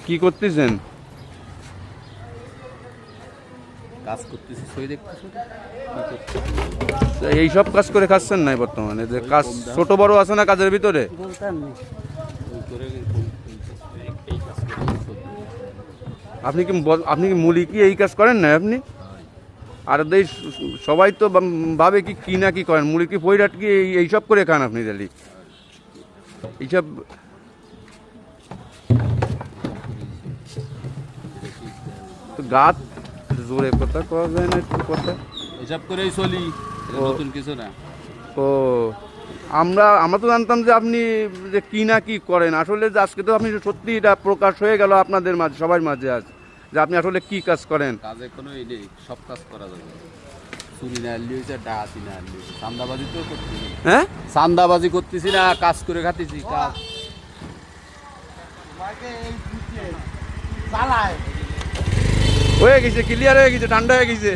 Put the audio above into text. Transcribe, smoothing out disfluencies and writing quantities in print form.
কি করতেছেন? কাজ করতেছি, সই দেখতেছি। এইসব কাজ করে খাচ্ছেন না বর্তমানে? যে কাজ ছোট বড় আছে না কাজের ভিতরে? আপনি কি মূলি কি এই কাজ করেন না আপনি? আর এই সবাই তো ভাবে কি না কি করেন, মুড়ি কি পইরাট কি এইসব করে খান আপনি? তাহলে এইসব তো গাত জোরে কথা কওয়া যায় না, একটু কথা। এসব করেই চলি, এটা নতুন কিছু না। ও আমরা তো জানতাম যে আপনি যে কি না কি করেন। আসলে যে আজকে তো আপনি সত্যি এটা প্রকাশ হয়ে গেল আপনাদের মাঝে, সবার মাঝে আজ, যে আপনি আসলে কি কাজ করেন। কাজে কোনো এই নেই, সব কাজ করা যাবে। চুরি না আনলি হয়েছে, ডাকাতি না আনলি হয়েছে, চান্দাবাজি তো করতেছি। হ্যাঁ, চান্দাবাজি করতেছি না, কাজ করে খাতেছি। কাজ হয়ে গেছে, ক্লিয়ার হয়ে গেছে, ঠান্ডা হয়ে গেছে।